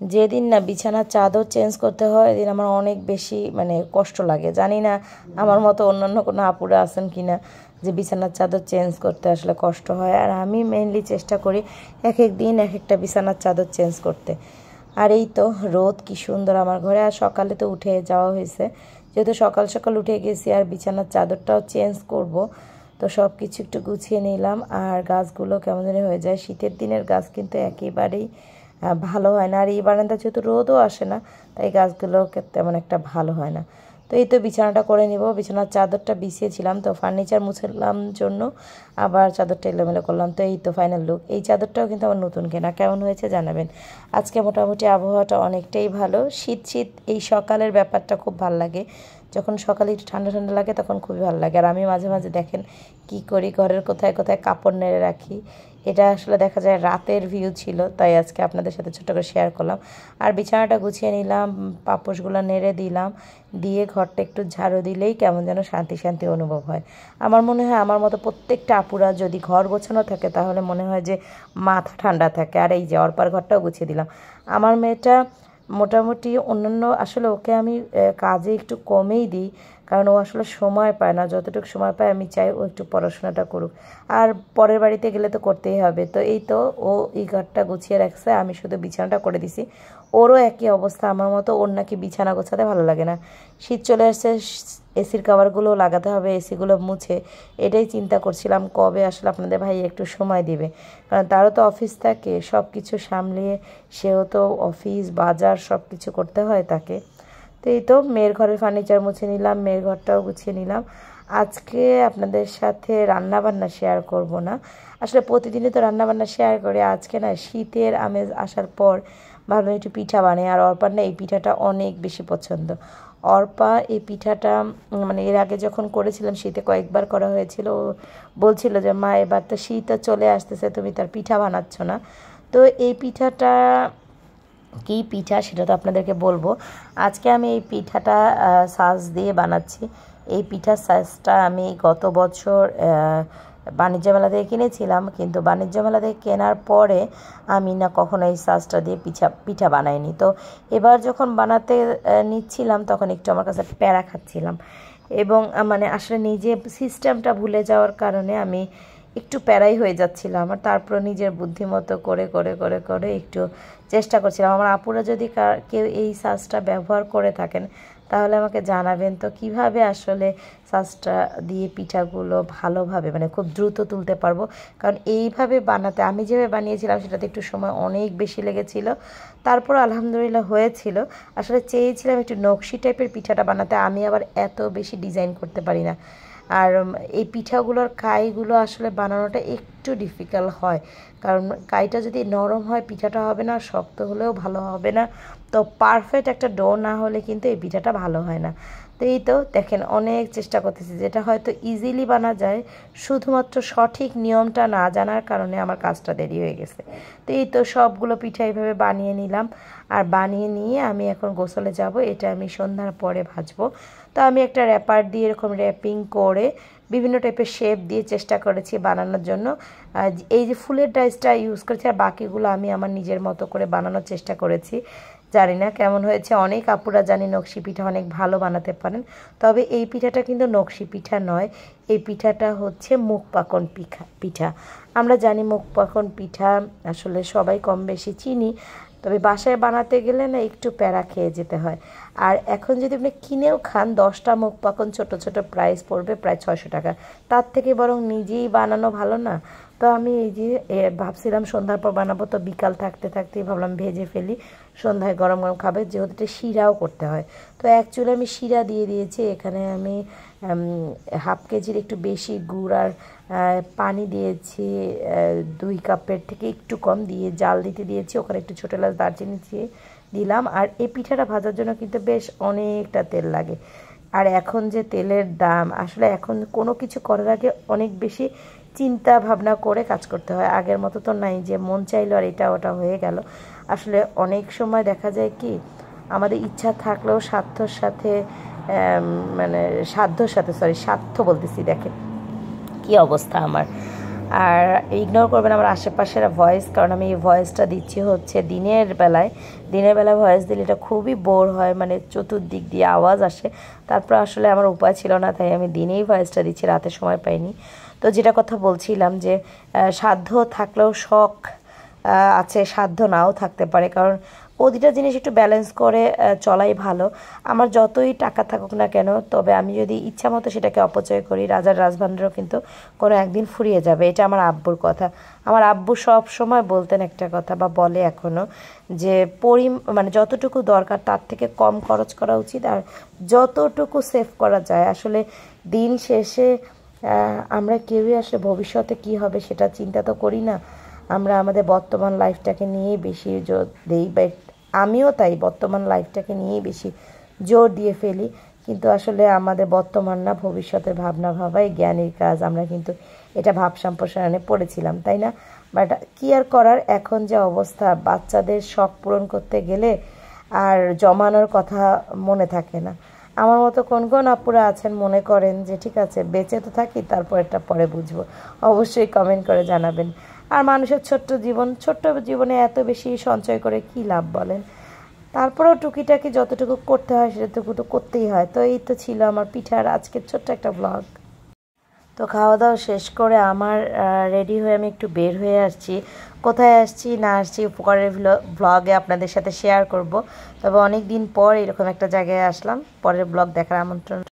যেদিন না বিছানার চাদর চেঞ্জ করতে হয় এদিন আমার অনেক বেশি মানে কষ্ট লাগে। জানি না আমার মতো অন্যান্য কোনো আপুরা আছেন কি না যে বিছানার চাদর চেঞ্জ করতে আসলে কষ্ট হয়। আর আমি মেইনলি চেষ্টা করি এক এক দিন এক একটা বিছানার চাদর চেঞ্জ করতে। আর এই তো রোদ কি সুন্দর আমার ঘরে। আর সকালে তো উঠে যাওয়া হয়েছে, যেহেতু সকাল সকাল উঠে গেছি আর বিছানার চাদরটাও চেঞ্জ করব, তো সব কিছু একটু গুছিয়ে নিলাম। আর গাছগুলো কেমন জানি হয়ে যায়, শীতের দিনের গাছ কিন্তু একেবারেই ভালো হয় না। আর এই বারান্দা যেহেতু রোদও আসে না, তাই গাছগুলো তেমন একটা ভালো হয় না। তো এই তো বিছানাটা করে নিব। বিছানার চাদরটা বিছিয়েছিলাম, তো ফার্নিচার মুছলাম জন্য আবার চাদরটা এলোমেলো করলাম। তো এই তো ফাইনাল লুক। এই চাদরটাও কিন্তু আমার নতুন কেনা। কেমন হয়েছে জানাবেন। আজকে মোটামুটি আবহাওয়াটা অনেকটাই ভালো। শীত শীত এই সকালের ব্যাপারটা খুব ভালো লাগে। যখন সকালে একটু ঠান্ডা ঠান্ডা লাগে তখন খুবই ভালো লাগে। আর আমি মাঝে মাঝে দেখেন কি করি, ঘরের কোথায় কোথায় কাপড় নেড়ে রাখি। এটা আসলে দেখা যায় রাতের ভিউ ছিল, তাই আজকে আপনাদের সাথে ছোট্ট করে শেয়ার করলাম। আর বিছানাটা গুছিয়ে নিলাম, পাপোশগুলো নেড়ে দিলাম, দিয়ে ঘরটা একটু ঝাড়ু দিলেই কেমন যেন শান্তি শান্তি অনুভব হয়। আমার মনে হয় আমার মতো প্রত্যেকটা আপুরা যদি ঘর গোছানো থাকে তাহলে মনে হয় যে মাথা ঠান্ডা থাকে। আর এই যে অর্পার ঘরটাও গুছিয়ে দিলাম। আমার মেয়েটা মোটামুটি অন্যান্য আসলে ওকে আমি কাজে একটু কমেই দিই, কারণ ও আসলে সময় পায় না। যতটুকু সময় পায় আমি চাই ও একটু পড়াশোনাটা করুক। আর পরের বাড়িতে গেলে তো করতেই হবে। তো এই তো ও এই ঘরটা গুছিয়ে রাখছে, আমি শুধু বিছানাটা করে দিছি। ওরও একই অবস্থা আমার মতো, ওর নাকি বিছানা গোছাতে ভালো লাগে না। শীত চলে আসছে, এসির কভারগুলো লাগাতে হবে, এসিগুলো মুছে। এটাই চিন্তা করছিলাম কবে আসলে আপনাদের ভাই একটু সময় দিবে, কারণ তারও তো অফিস থাকে, সব কিছু সামলিয়ে সেও তো অফিস বাজার সব কিছু করতে হয় তাকে। তো এই তো মেয়ের ঘরের ফার্নিচার মুছে নিলাম, মেয়ের ঘরটাও গুছিয়ে নিলাম। আজকে আপনাদের সাথে রান্নাবান্না শেয়ার করব না, আসলে প্রতিদিনই তো রান্নাবান্না শেয়ার করি। আজকে না শীতের আমেজ আসার পর ভাবলাম একটু পিঠা বানাই। আর অর্পার না এই পিঠাটা অনেক বেশি পছন্দ। অর্পা এই পিঠাটা মানে এর আগে যখন করেছিলাম শীতে কয়েকবার করা হয়েছিল, ও বলছিল যে মা এবার তো শীতও চলে আসতেছে, তুমি তার পিঠা বানাচ্ছ না। তো এই পিঠাটা কী পিঠা সেটা তো আপনাদেরকে বলবো। আজকে আমি এই পিঠাটা সাজ দিয়ে বানাচ্ছি। এই পিঠার সাজটা আমি গত বছর বাণিজ্য মেলা থেকে কিনেছিলাম, কিন্তু বাণিজ্য মেলা থেকে কেনার পরে আমি না কখনো এই সাজটা দিয়ে পিঠা বানাইনি। তো এবার যখন বানাতে নিচ্ছিলাম তখন একটু আমার কাছে প্যারা খাচ্ছিলাম, এবং মানে আসলে নিজে সিস্টেমটা ভুলে যাওয়ার কারণে আমি একটু প্যারাই হয়ে যাচ্ছিলাম। আর তারপর নিজের বুদ্ধিমতো করে করে করে করে একটু চেষ্টা করছিলাম। আমার আপুরা যদি কেউ এই সাজটা ব্যবহার করে থাকেন তাহলে আমাকে জানাবেন তো কিভাবে আসলে সাজটা দিয়ে পিঠাগুলো ভালোভাবে মানে খুব দ্রুত তুলতে পারবো। কারণ এইভাবে বানাতে আমি যেভাবে বানিয়েছিলাম সেটাতে একটু সময় অনেক বেশি লেগেছিল, তারপর আলহামদুলিল্লাহ হয়েছিল। আসলে চেয়েছিলাম একটু নকশি টাইপের পিঠাটা বানাতে, আমি আবার এত বেশি ডিজাইন করতে পারি না। আর এই পিঠাগুলোর কাইগুলো আসলে বানানোটা একটু ডিফিকাল্ট হয়, কারণ কাইটা যদি নরম হয় পিঠাটা হবে না, শক্ত হলেও ভালো হবে না। তো পারফেক্ট একটা ডো না হলে কিন্তু এই পিঠাটা ভালো হয় না। তো এই তো দেখেন অনেক চেষ্টা করতেছি, যেটা হয়তো ইজিলি বানা যায়, শুধুমাত্র সঠিক নিয়মটা না জানার কারণে আমার কাজটা দেরি হয়ে গেছে। তো এই তো সবগুলো পিঠা এইভাবে বানিয়ে নিলাম। আর বানিয়ে নিয়ে আমি এখন গোসলে যাব, এটা আমি সন্ধ্যার পরে ভাজবো। তো আমি একটা র্যাপার দিয়ে এরকম র্যাপিং করে বিভিন্ন টাইপের শেপ দিয়ে চেষ্টা করেছি বানানোর জন্য। এই যে ফুলের ডাইসটা ইউজ করেছি, আর বাকিগুলো আমি আমার নিজের মতো করে বানানোর চেষ্টা করেছি। জানি না কেমন হয়েছে, অনেক আপুরা জানি নকশি পিঠা অনেক ভালো বানাতে পারেন, তবে এই পিঠাটা কিন্তু নকশি পিঠা নয়, এই পিঠাটা হচ্ছে মুখ পাকন পিঠা। আমরা জানি মুখ পাকন পিঠা আসলে সবাই কম বেশি চিনি, তবে বাসায় বানাতে গেলে না একটু প্যারা খেয়ে যেতে হয়। আর এখন যদি আপনি কিনেও খান 10টা মুখ পাকন ছোটো ছোটো প্রাইস পড়বে প্রায় 600 টাকা, তার থেকে বরং নিজেই বানানো ভালো না। তো আমি এই যে ভাবছিলাম সন্ধ্যার পর বানাবো, তো বিকাল থাকতে থাকতেই ভাবলাম ভেজে ফেলি, সন্ধ্যায় গরম গরম খাবে, যেহেতু এটা শিরাও করতে হয়। তো অ্যাকচুয়ালি আমি শিরা দিয়ে দিয়েছি, এখানে আমি হাফ কেজির একটু বেশি গুড় আর পানি দিয়েছি 2 কাপের থেকে একটু কম দিয়ে জাল দিতে দিয়েছি, ওখানে একটু ছোটো এলাচ দারচিনি দিলাম। আর এই পিঠাটা ভাজার জন্য কিন্তু বেশ অনেকটা তেল লাগে। আর এখন যে তেলের দাম, আসলে এখন কোনো কিছু করার আগে অনেক বেশি চিন্তা ভাবনা করে কাজ করতে হয়, আগের মতো তো নাই যে মন চাইলো আর এটা ওটা হয়ে গেল। আসলে অনেক সময় দেখা যায় কি আমাদের ইচ্ছা থাকলেও স্বার্থর সাথে স্বার্থ বলতেছি, দেখেন কি অবস্থা আমার। আর ইগনোর করবেন আমার আশেপাশের ভয়েস, কারণ আমি এই ভয়েসটা দিচ্ছি হচ্ছে দিনের বেলায় ভয়েস দিলে এটা খুবই বোর হয়, মানে চতুর্দিক দিয়ে আওয়াজ আসে। তারপর আসলে আমার উপায় ছিল না, তাই আমি দিনেই ভয়েসটা দিচ্ছি, রাতে সময় পাইনি। তো যেটা কথা বলছিলাম যে সাধ্য থাকলেও শখ আছে, সাধ্য নাও থাকতে পারে, কারণ প্রতিটা জিনিস একটু ব্যালেন্স করে চলাই ভালো। আমার যতই টাকা থাকুক না কেন, তবে আমি যদি ইচ্ছা মতো সেটাকে অপচয় করি, রাজার রাজভাণ্ডারও কিন্তু কোনো একদিন ফুরিয়ে যাবে। এটা আমার আব্বুর কথা। আমার আব্বু সব সময় বলতেন একটা কথা, বা বলে এখনও, যে মানে যতটুকু দরকার তার থেকে কম খরচ করা উচিত, আর যতটুকু সেভ করা যায়। আসলে দিন শেষে আমরা কেউই আসলে ভবিষ্যতে কি হবে সেটা চিন্তা তো করি না। আমরা আমাদের বর্তমান লাইফটাকে নিয়েই বেশি জোর দিই, বাট আমিও তাই বর্তমান লাইফটাকে নিয়েই বেশি জোর দিয়ে ফেলি। কিন্তু আসলে আমাদের বর্তমান না, ভবিষ্যতের ভাবনা ভাবাই জ্ঞানীর কাজ। আমরা কিন্তু এটা ভাব সম্প্রসারণে পড়েছিলাম, তাই না? বাট কি আর করার, এখন যে অবস্থা, বাচ্চাদের শখ পূরণ করতে গেলে আর জমানোর কথা মনে থাকে না। আমার মতো কোন কোন আপুরা আছেন মনে করেন যে ঠিক আছে বেঁচে তো থাকি, তারপর এটা পরে বুঝবো? অবশ্যই কমেন্ট করে জানাবেন। আর মানুষের ছোট্ট জীবনে এত বেশি সঞ্চয় করে কি লাভ বলেন? তারপরেও টুকিটাকি যতটুকু করতে হয় সেটুকু তো করতেই হয়। তো এই তো ছিল আমার পিঠার আজকের ছোট্ট একটা ব্লগ। তো খাওয়া দাওয়া শেষ করে আমার রেডি হয়ে আমি একটু বের হয়ে আসছি। কোথায় আসছি না আসছি উপকারের ব্লগে আপনাদের সাথে শেয়ার করব। তবে অনেক দিন পর এরকম একটা জায়গায় আসলাম। পরের ব্লগ দেখার আমন্ত্রণ।